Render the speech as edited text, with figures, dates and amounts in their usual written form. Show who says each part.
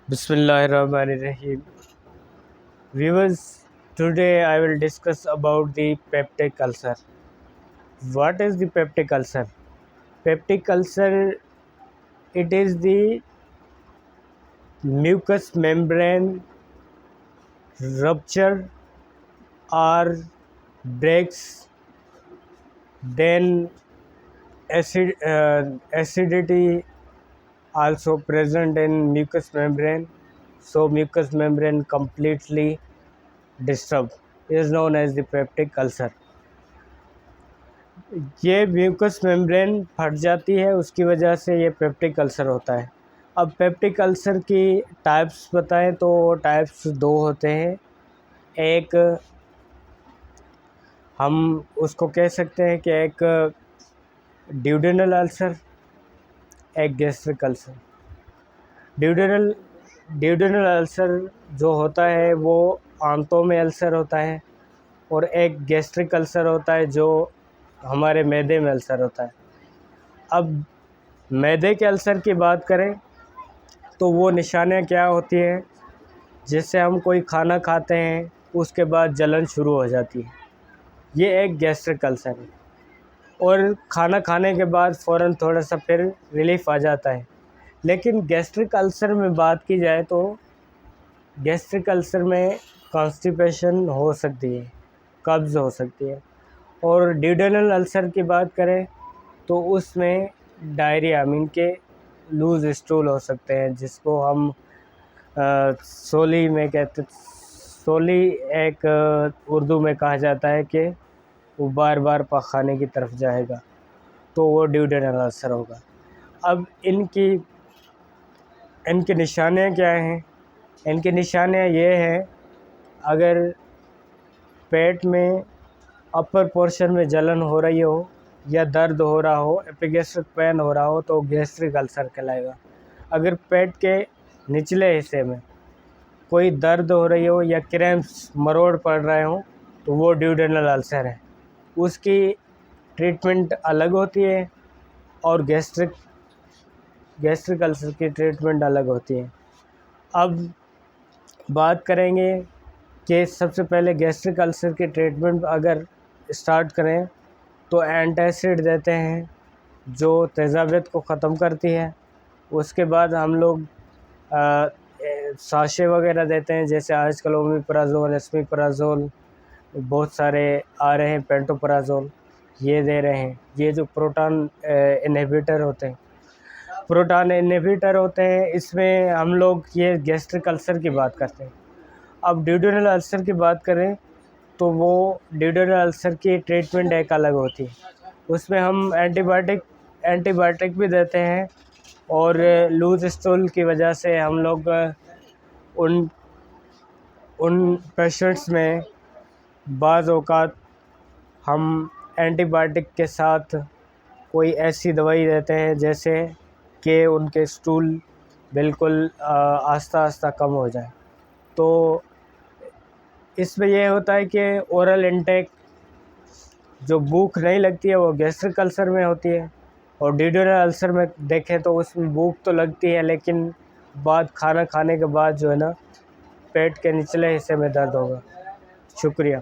Speaker 1: Bismillahirrahmanirrahim. Viewers, today I will discuss about the peptic ulcer. What is the peptic ulcer? Peptic ulcer, it is the mucous membrane rupture or breaks, then acidity also present in mucous membrane. So mucous membrane completely disturbed is known as the peptic ulcer. ये mucus membrane फट जाती है, उसकी वजह से ये peptic ulcer होता है। अब पेप्टिक अल्सर की टाइप्स बताएं तो टाइप्स दो होते हैं। एक हम उसको कह सकते हैं कि एक ड्यूडेनल अल्सर, एक गैस्ट्रिक अल्सर। ड्यूडेनल अल्सर जो होता है वो आंतों में अल्सर होता है, और एक गैस्ट्रिक अल्सर होता है जो हमारे मैदे में अल्सर होता है। अब मैदे के अल्सर की बात करें तो वो निशानियाँ क्या होती हैं, जिससे हम कोई खाना खाते हैं उसके बाद जलन शुरू हो जाती है, ये एक गैस्ट्रिक अल्सर है। और खाना खाने के बाद फ़ौरन थोड़ा सा फिर रिलीफ़ आ जाता है। लेकिन गैस्ट्रिक अल्सर में बात की जाए तो गैस्ट्रिक अल्सर में कॉन्स्टिपेशन हो सकती है, कब्ज़ हो सकती है। और ड्यूडेनल अल्सर की बात करें तो उसमें डायरिया मीन के लूज़ स्टूल हो सकते हैं, जिसको हम सोली में कहते, सोली एक उर्दू में कहा जाता है कि वो बार बार पखाने की तरफ जाएगा, तो वो ड्यूडेनल अल्सर होगा। अब इनकी निशानियाँ क्या हैं? इनकी निशानियाँ ये हैं, अगर पेट में अपर पोर्शन में जलन हो रही हो या दर्द हो रहा हो, एपिगैस्ट्रिक पेन हो रहा हो, तो गैस्ट्रिक अल्सर कहलाएगा। अगर पेट के निचले हिस्से में कोई दर्द हो रही हो या क्रैम्प्स मरोड़ पड़ रहे हो, तो वो ड्यूडेनल अल्सर है। उसकी ट्रीटमेंट अलग होती है और गैस्ट्रिक अल्सर की ट्रीटमेंट अलग होती है। अब बात करेंगे कि सबसे पहले गैस्ट्रिक अल्सर की ट्रीटमेंट अगर स्टार्ट करें तो एंटासिड देते हैं जो तेज़ाबियत को ख़त्म करती है। उसके बाद हम लोग साशे वगैरह देते हैं, जैसे आजकल ओमेप्राज़ोल, एस्पिप्राज़ोल, बहुत सारे आ रहे हैं, पेंटोप्राज़ोल, ये दे रहे हैं। ये जो प्रोटॉन इनहिबिटर होते हैं, इसमें हम लोग ये गैस्ट्रिक अल्सर की बात करते हैं। अब ड्यूडेनल अल्सर की बात करें तो वो ड्यूडेनल अल्सर की ट्रीटमेंट एक अलग होती है। उसमें हम एंटीबायोटिक भी देते हैं, और लूज़ स्टूल की वजह से हम लोग उन पेशेंट्स में बाज़ औक़ात हम एंटीबायोटिक के साथ कोई ऐसी दवाई देते हैं जैसे कि उनके स्टूल बिल्कुल आस्ता आस्ता कम हो जाए। तो इसमें यह होता है कि ओरल इंटेक, जो भूख नहीं लगती है वो गैस्ट्रिक अल्सर में होती है, और ड्यूडेनल अल्सर में देखें तो उसमें भूख तो लगती है, लेकिन खाना खाने के बाद जो है ना, पेट के निचले हिस्से में दर्द होगा। शुक्रिया।